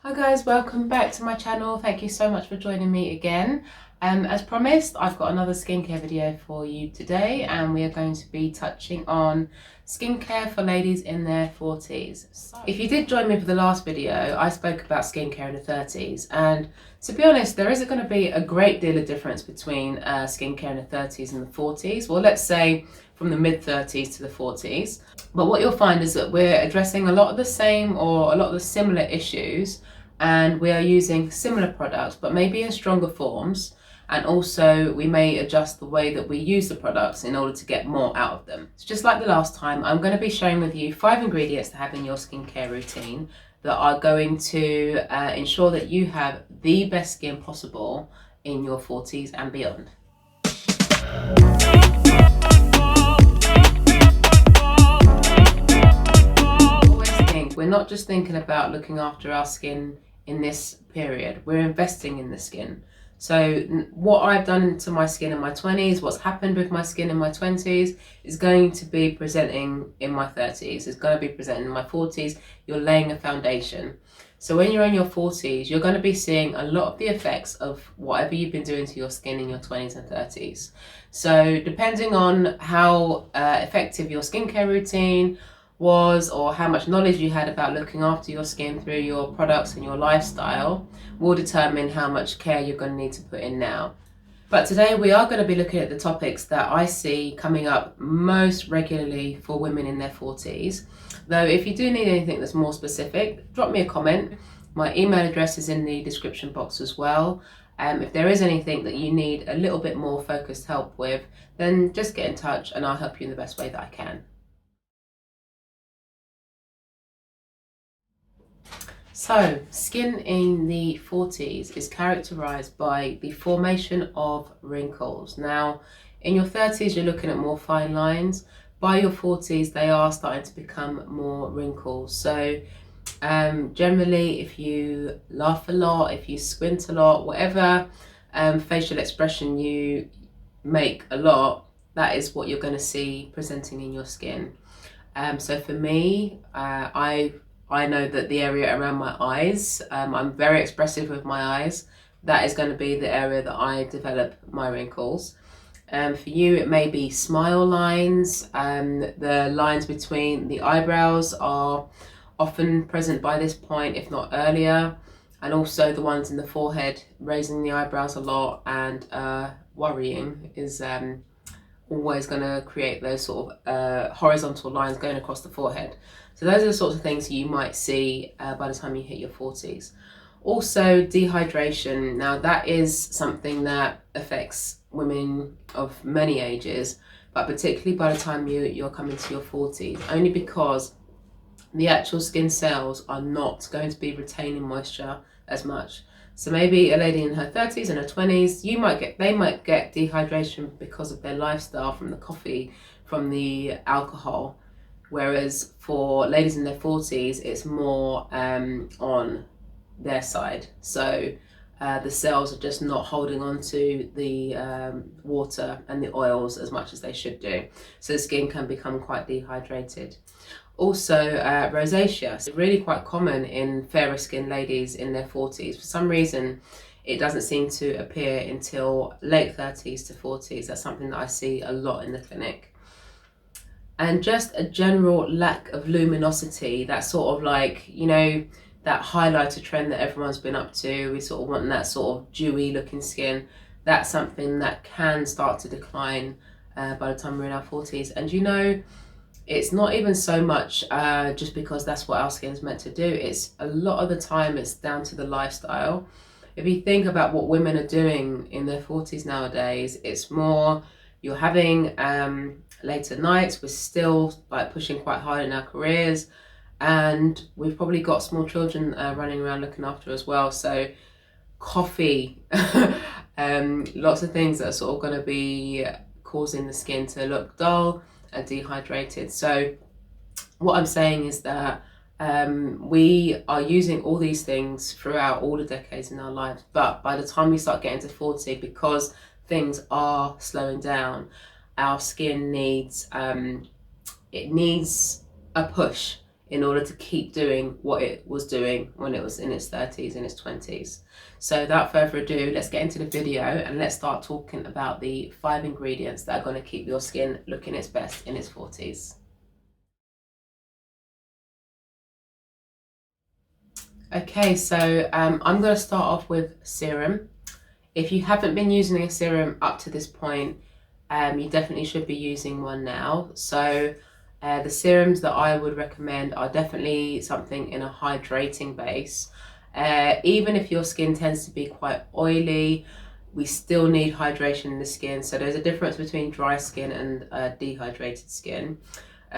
Hi guys, welcome back to my channel. Thank you so much for joining me again. As promised, I've got another skincare video for you today, and we are going to be touching on skincare for ladies in their 40s. So, if you did join me for the last video, I spoke about skincare in the 30s, and to be honest, there isn't going to be a great deal of difference between skincare in the 30s and the 40s. Well, let's say from the mid-30s to the 40s. But what you'll find is that we're addressing a lot of the same or a lot of the similar issues, and we are using similar products but maybe in stronger forms, and also we may adjust the way that we use the products in order to get more out of them. So just like the last time, I'm going to be sharing with you 5 ingredients to have in your skincare routine that are going to ensure that you have the best skin possible in your 40s and beyond. We're not just thinking about looking after our skin in this period, we're investing in the skin. So what I've done to my skin in my 20s, what's happened with my skin in my 20s is going to be presenting in my 30s, it's going to be presenting in my 40s. You're laying a foundation. So when you're in your 40s, you're going to be seeing a lot of the effects of whatever you've been doing to your skin in your 20s and 30s. So depending on how effective your skincare routine was, or how much knowledge you had about looking after your skin through your products and your lifestyle, will determine how much care you're going to need to put in now. But today we are going to be looking at the topics that I see coming up most regularly for women in their 40s. Though if you do need anything that's more specific, drop me a comment. My email address is in the description box as well. If there is anything that you need a little bit more focused help with, then just get in touch and I'll help you in the best way that I can. So, skin in the 40s is characterized by the formation of wrinkles. Now, in your 30s, you're looking at more fine lines. By your 40s, they are starting to become more wrinkles. So, generally, if you laugh a lot, if you squint a lot, whatever facial expression you make a lot, that is what you're going to see presenting in your skin. So for me, I know that the area around my eyes, I'm very expressive with my eyes. That is going to be the area that I develop my wrinkles. For you, it may be smile lines. The lines between the eyebrows are often present by this point, if not earlier. And also the ones in the forehead, raising the eyebrows a lot and worrying is always going to create those sort of horizontal lines going across the forehead. So those are the sorts of things you might see by the time you hit your 40s. Also, dehydration. Now that is something that affects women of many ages, but particularly by the time you're coming to your 40s, only because the actual skin cells are not going to be retaining moisture as much. So maybe a lady in her 30s and her 20s, they might get dehydration because of their lifestyle, from the coffee, from the alcohol. Whereas for ladies in their 40s, it's more on their side. So the cells are just not holding on to the water and the oils as much as they should do. So the skin can become quite dehydrated. Also, rosacea. It's really quite common in fairer skinned ladies in their 40s. For some reason, it doesn't seem to appear until late 30s to 40s. That's something that I see a lot in the clinic. And just a general lack of luminosity, that sort of like, you know, that highlighter trend that everyone's been up to. We sort of want that sort of dewy looking skin. That's something that can start to decline by the time we're in our 40s. And you know, it's not even so much just because that's what our skin's meant to do. It's a lot of the time it's down to the lifestyle. If you think about what women are doing in their 40s nowadays, it's more you're having later nights. We're still like pushing quite hard in our careers, and we've probably got small children running around looking after as well. So coffee, lots of things that are sort of going to be causing the skin to look dull and dehydrated. So what I'm saying is that we are using all these things throughout all the decades in our lives, but by the time we start getting to 40, because things are slowing down, our skin needs it needs a push. in order to keep doing what it was doing when it was in its 30s and its 20s. So without further ado, let's get into the video and let's start talking about the 5 ingredients that are going to keep your skin looking its best in its 40s. Okay, so I'm going to start off with serum. If you haven't been using a serum up to this point, you definitely should be using one now. So the serums that I would recommend are definitely something in a hydrating base. Even if your skin tends to be quite oily, we still need hydration in the skin. So there's a difference between dry skin and dehydrated skin.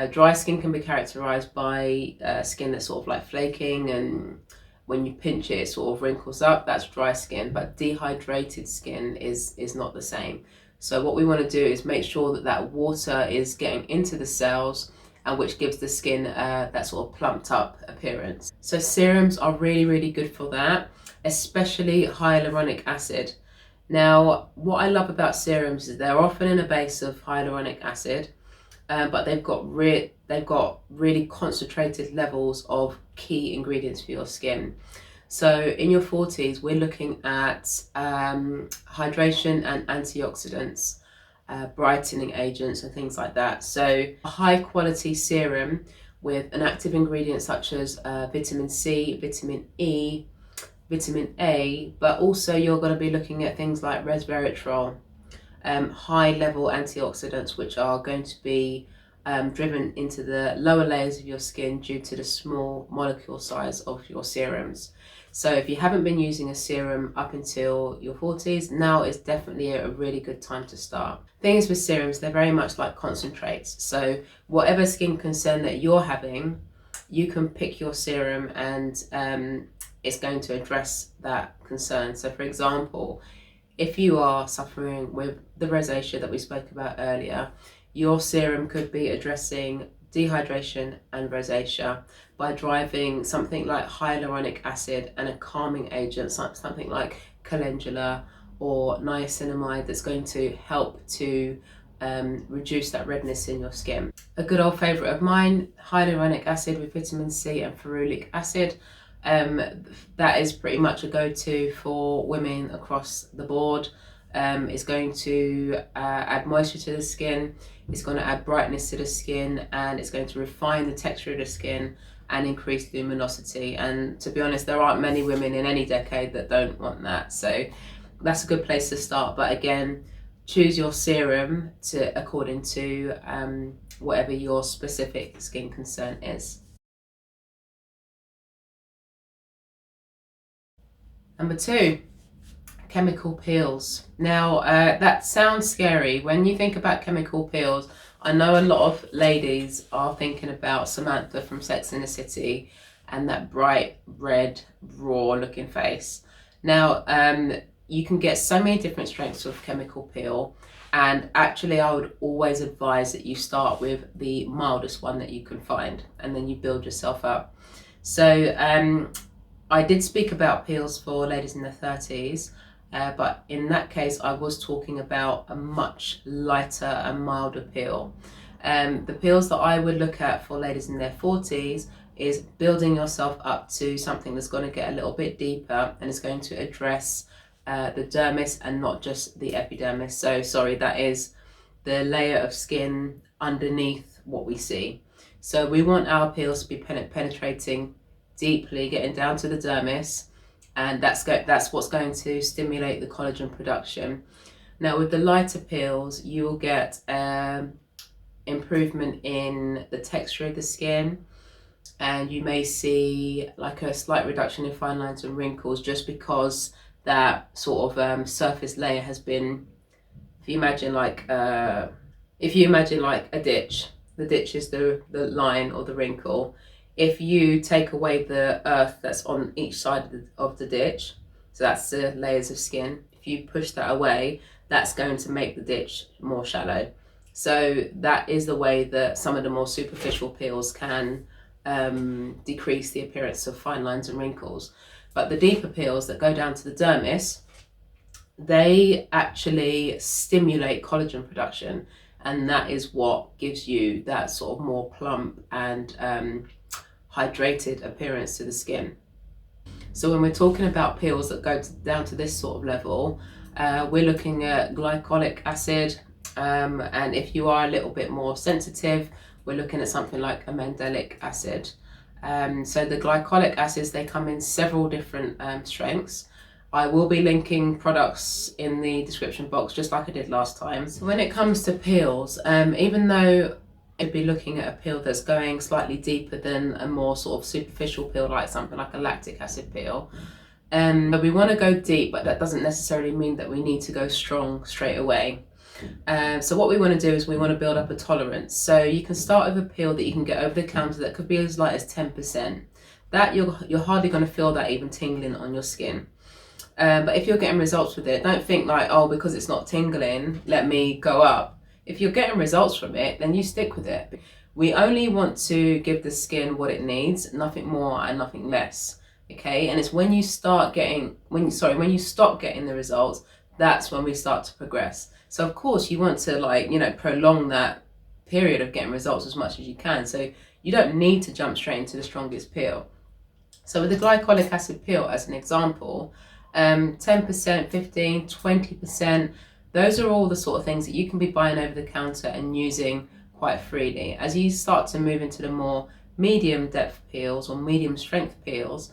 Dry skin can be characterized by skin that's sort of like flaking, and when you pinch it, it sort of wrinkles up. That's dry skin. But dehydrated skin is not the same. So what we want to do is make sure that that water is getting into the cells, and which gives the skin that sort of plumped up appearance. So serums are really good for that, especially hyaluronic acid. Now, what I love about serums is they're often in a base of hyaluronic acid, but they've got really concentrated levels of key ingredients for your skin. So in your 40s, we're looking at hydration and antioxidants, brightening agents and things like that. So a high quality serum with an active ingredient such as vitamin C, vitamin E, vitamin A, but also you're going to be looking at things like resveratrol, high level antioxidants, which are going to be driven into the lower layers of your skin due to the small molecule size of your serums. So if you haven't been using a serum up until your 40s, now is definitely a really good time to start. Things with serums, they're very much like concentrates. So whatever skin concern that you're having, you can pick your serum and it's going to address that concern. So for example, if you are suffering with the rosacea that we spoke about earlier, your serum could be addressing dehydration and rosacea by driving something like hyaluronic acid and a calming agent, something like calendula or niacinamide, that's going to help to reduce that redness in your skin. A good old favourite of mine, hyaluronic acid with vitamin C and ferulic acid. That is pretty much a go-to for women across the board. It's going to add moisture to the skin, it's going to add brightness to the skin, and it's going to refine the texture of the skin and increase luminosity. And to be honest, there aren't many women in any decade that don't want that. So that's a good place to start. But again, choose your serum according to whatever your specific skin concern is. Number 2, chemical peels. Now that sounds scary. When you think about chemical peels, I know a lot of ladies are thinking about Samantha from Sex and the City and that bright red raw looking face. Now you can get so many different strengths of chemical peel, and actually I would always advise that you start with the mildest one that you can find and then you build yourself up. So I did speak about peels for ladies in their 30s, but in that case I was talking about a much lighter and milder peel. The peels that I would look at for ladies in their 40s is building yourself up to something that's going to get a little bit deeper and is going to address the dermis and not just the epidermis. So sorry, that is the layer of skin underneath what we see. So we want our peels to be penetrating deeply, getting down to the dermis, and that's what's going to stimulate the collagen production. Now with the lighter peels, you will get improvement in the texture of the skin, and you may see like a slight reduction in fine lines and wrinkles, just because that sort of surface layer has been, if you imagine like a ditch, the ditch is the line or the wrinkle. If you take away the earth that's on each side of the ditch, so that's the layers of skin, if you push that away, that's going to make the ditch more shallow. So that is the way that some of the more superficial peels can decrease the appearance of fine lines and wrinkles. But the deeper peels that go down to the dermis, they actually stimulate collagen production, and that is what gives you that sort of more plump and hydrated appearance to the skin. So when we're talking about peels that go down to this sort of level, we're looking at glycolic acid, and if you are a little bit more sensitive, we're looking at something like amandelic acid. So the glycolic acids, they come in several different strengths. I will be linking products in the description box just like I did last time. So when it comes to peels, even though I'd be looking at a peel that's going slightly deeper than a more sort of superficial peel, like something like a lactic acid peel, but we want to go deep, but that doesn't necessarily mean that we need to go strong straight away. So what we want to do is we want to build up a tolerance. So you can start with a peel that you can get over the counter that could be as light as 10%. That you're hardly going to feel that even tingling on your skin. But if you're getting results with it, don't think like, oh, because it's not tingling, let me go up. If you're getting results from it, then you stick with it. We only want to give the skin what it needs, nothing more and nothing less. Okay, and it's when you start getting, when you stop getting the results, that's when we start to progress. So of course you want to, like, you know, prolong that period of getting results as much as you can. So you don't need to jump straight into the strongest peel. So with the glycolic acid peel, as an example, 10%, 15, 20%, those are all the sort of things that you can be buying over the counter and using quite freely. As you start to move into the more medium depth peels or medium strength peels,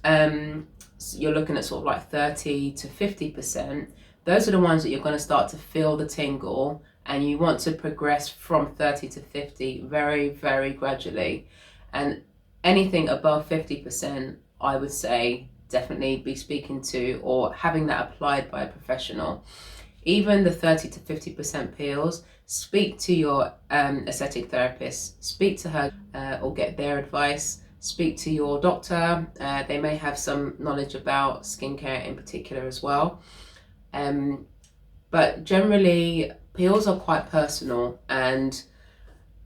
you're looking at sort of like 30 to 50%. Those are the ones that you're going to start to feel the tingle, and you want to progress from 30 to 50 very, very gradually. And anything above 50%, I would say definitely be speaking to or having that applied by a professional. Even the 30 to 50% peels, speak to your aesthetic therapist, speak to her or get their advice, speak to your doctor. They may have some knowledge about skincare in particular as well. But generally, peels are quite personal, and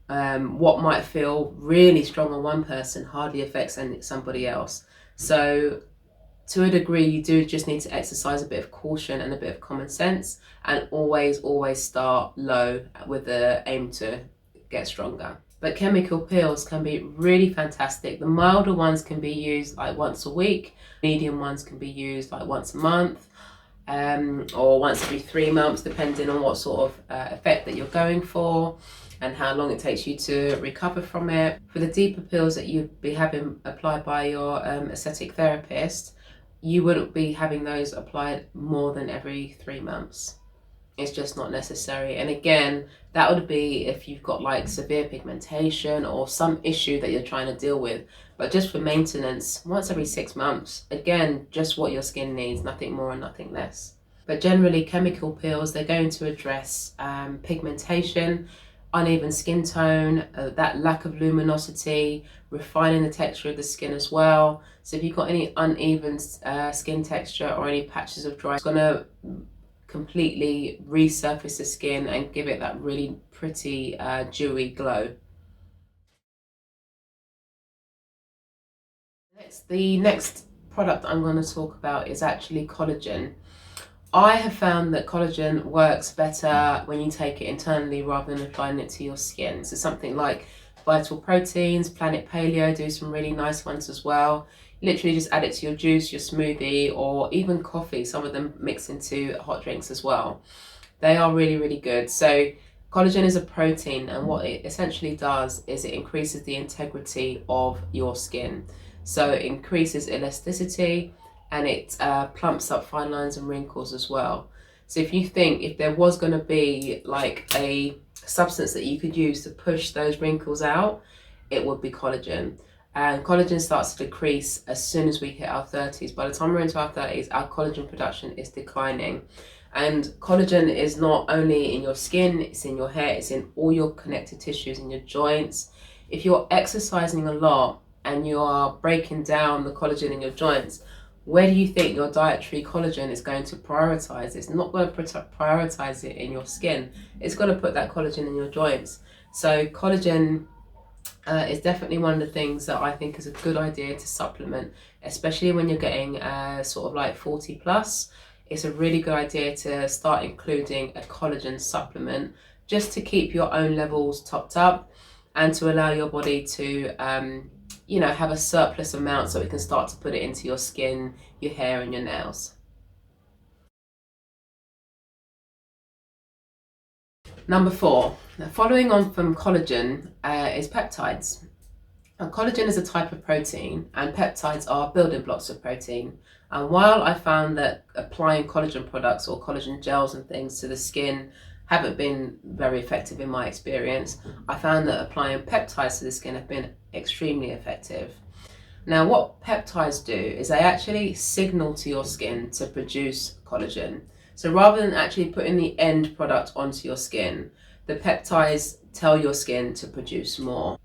what might feel really strong on one person hardly affects somebody else. So to a degree, you do just need to exercise a bit of caution and a bit of common sense, and always start low with the aim to get stronger. But chemical peels can be really fantastic. The milder ones can be used like once a week, medium ones can be used like once a month, or once every 3 months, depending on what sort of effect that you're going for and how long it takes you to recover from it. For the deeper peels that you'd be having applied by your aesthetic therapist, you wouldn't be having those applied more than every 3 months. It's just not necessary. And again, that would be if you've got like severe pigmentation or some issue that you're trying to deal with. But just for maintenance, once every 6 months, again, just what your skin needs, nothing more and nothing less. But generally, chemical peels, they're going to address pigmentation, uneven skin tone, that lack of luminosity, refining the texture of the skin as well. So if you've got any uneven skin texture or any patches of dry, it's going to completely resurface the skin and give it that really pretty dewy glow. The next product I'm going to talk about is actually collagen. I have found that collagen works better when you take it internally rather than applying it to your skin. So something like Vital Proteins, Planet Paleo do some really nice ones as well. Literally just add it to your juice, your smoothie, or even coffee. Some of them mix into hot drinks as well. They are really, really good. So collagen is a protein, and what it essentially does is it increases the integrity of your skin. So it increases elasticity, and it plumps up fine lines and wrinkles as well. So if you think if there was going to be like a substance that you could use to push those wrinkles out, it would be collagen. And collagen starts to decrease as soon as we hit our 30s. By the time we're into our 30s, our collagen production is declining. And collagen is not only in your skin, it's in your hair, it's in all your connective tissues, in your joints. If you're exercising a lot and you are breaking down the collagen in your joints, where do you think your dietary collagen is going to prioritize? It's not going to prioritize it in your skin. It's going to put that collagen in your joints. So collagen is definitely one of the things that I think is a good idea to supplement, especially when you're getting sort of like 40 plus. It's a really good idea to start including a collagen supplement just to keep your own levels topped up and to allow your body to you know, have a surplus amount so we can start to put it into your skin, your hair and your nails. Number 4, following on from collagen, is peptides. Now, collagen is a type of protein and peptides are building blocks of protein. And while I found that applying collagen products or collagen gels and things to the skin haven't been very effective in my experience, I found that applying peptides to the skin have been extremely effective. Now, what peptides do is they actually signal to your skin to produce collagen. So rather than actually putting the end product onto your skin, the peptides tell your skin to produce more.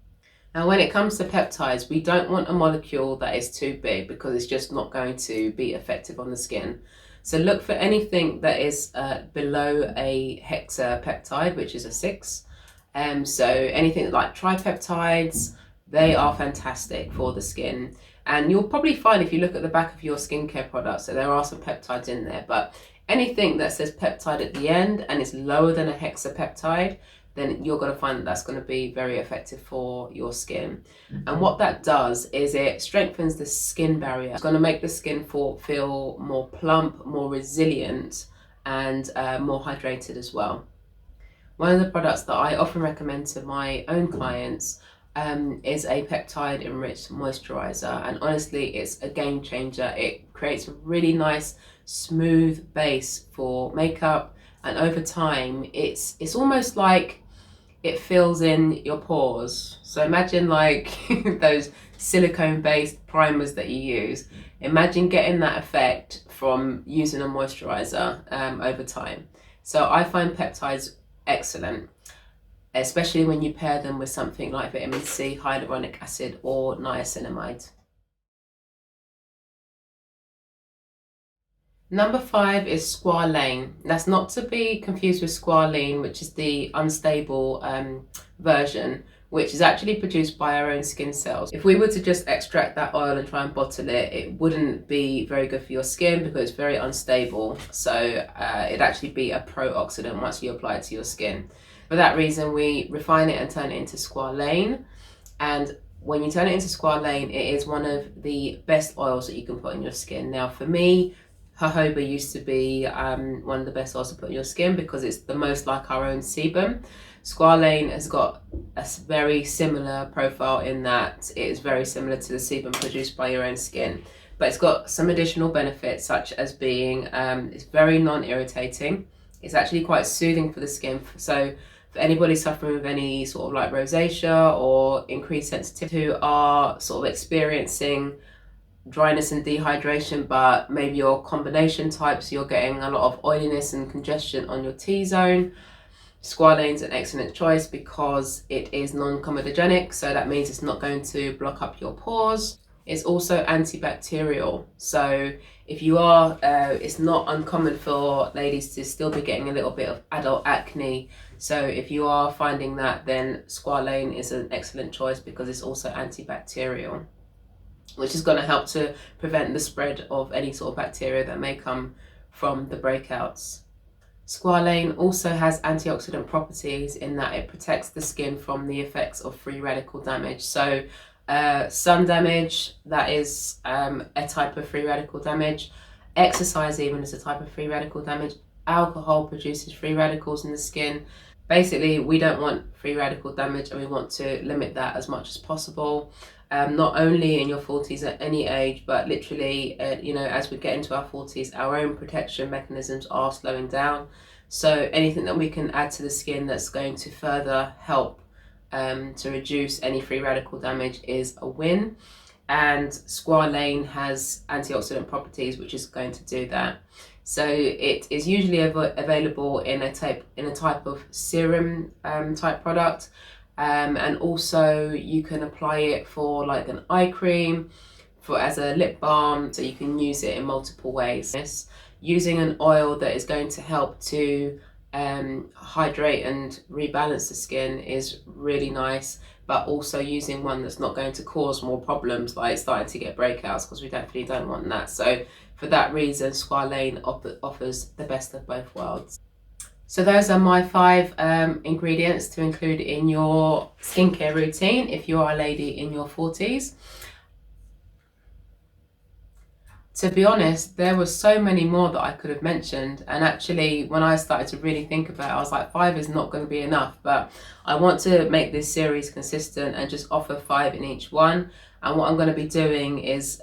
Now, when it comes to peptides, we don't want a molecule that is too big because it's just not going to be effective on the skin. So look for anything that is below a hexapeptide, which is a 6. So anything like tripeptides, they are fantastic for the skin. And you'll probably find if you look at the back of your skincare products that there are some peptides in there, but anything that says peptide at the end and is lower than a hexapeptide, then you're going to find that that's going to be very effective for your skin. And what that does is it strengthens the skin barrier. It's going to make the skin feel more plump, more resilient, and more hydrated as well. One of the products that I often recommend to my own clients is a peptide enriched moisturizer, and honestly it's a game changer. It creates a really nice smooth base for makeup, and over time it's almost like it fills in your pores. So imagine like those silicone based primers that you use. Imagine getting that effect from using a moisturizer over time. So I find peptides excellent, especially when you pair them with something like vitamin C, hyaluronic acid or niacinamide. Number 5 is Squalane. That's not to be confused with Squalene, which is the unstable version, which is actually produced by our own skin cells. If we were to just extract that oil and try and bottle it, it wouldn't be very good for your skin because it's very unstable. So it'd actually be a pro-oxidant once you apply it to your skin. For that reason, we refine it and turn it into Squalane. And when you turn it into Squalane, it is one of the best oils that you can put on your skin. Now, for me, jojoba used to be one of the best oils to put on your skin because it's the most like our own sebum. Squalane has got a very similar profile in that it is very similar to the sebum produced by your own skin, but it's got some additional benefits such as being it's very non-irritating. It's actually quite soothing for the skin. So for anybody suffering with any sort of like rosacea or increased sensitivity who are sort of experiencing dryness and dehydration, but maybe your combination types, you're getting a lot of oiliness and congestion on your T-zone, Squalane's an excellent choice because it is non-comedogenic, so that means it's not going to block up your pores. It's also antibacterial, so if you are, it's not uncommon for ladies to still be getting a little bit of adult acne. So if you are finding that, then Squalane is an excellent choice because it's also antibacterial, which is going to help to prevent the spread of any sort of bacteria that may come from the breakouts. Squalane also has antioxidant properties in that it protects the skin from the effects of free radical damage. So sun damage, that is a type of free radical damage. Exercise even is a type of free radical damage. Alcohol produces free radicals in the skin. Basically, we don't want free radical damage and we want to limit that as much as possible. Not only in your 40s at any age, but literally, you know, as we get into our 40s, our own protection mechanisms are slowing down. So anything that we can add to the skin that's going to further help to reduce any free radical damage is a win. And Squalane has antioxidant properties, which is going to do that. So it is usually available in a type of serum type product. And also you can apply it for like an eye cream, as a lip balm, so you can use it in multiple ways. Using an oil that is going to help to hydrate and rebalance the skin is really nice, but also using one that's not going to cause more problems like starting to get breakouts, because we definitely don't want that. So for that reason, Squalane offers the best of both worlds. So those are my 5 ingredients to include in your skincare routine if you are a lady in your 40s. To be honest, there were so many more that I could have mentioned, and actually when I started to really think about it, I was like 5 is not going to be enough, but I want to make this series consistent and just offer 5 in each one. And what I'm going to be doing is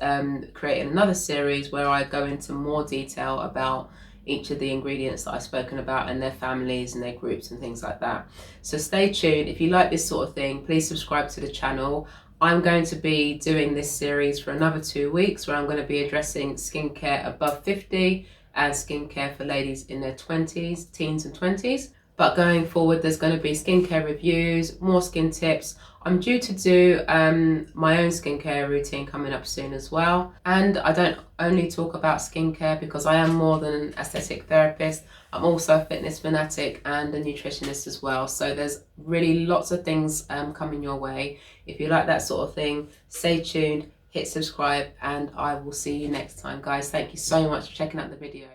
creating another series where I go into more detail about each of the ingredients that I've spoken about and their families and their groups and things like that. So stay tuned. If you like this sort of thing, please subscribe to the channel. I'm going to be doing this series for another 2 weeks where I'm going to be addressing skincare above 50 and skincare for ladies in their 20s, teens and 20s. But going forward, there's going to be skincare reviews, more skin tips. I'm due to do my own skincare routine coming up soon as well. And I don't only talk about skincare because I am more than an aesthetic therapist. I'm also a fitness fanatic and a nutritionist as well. So there's really lots of things coming your way. If you like that sort of thing, stay tuned, hit subscribe, and I will see you next time, guys. Thank you so much for checking out the video.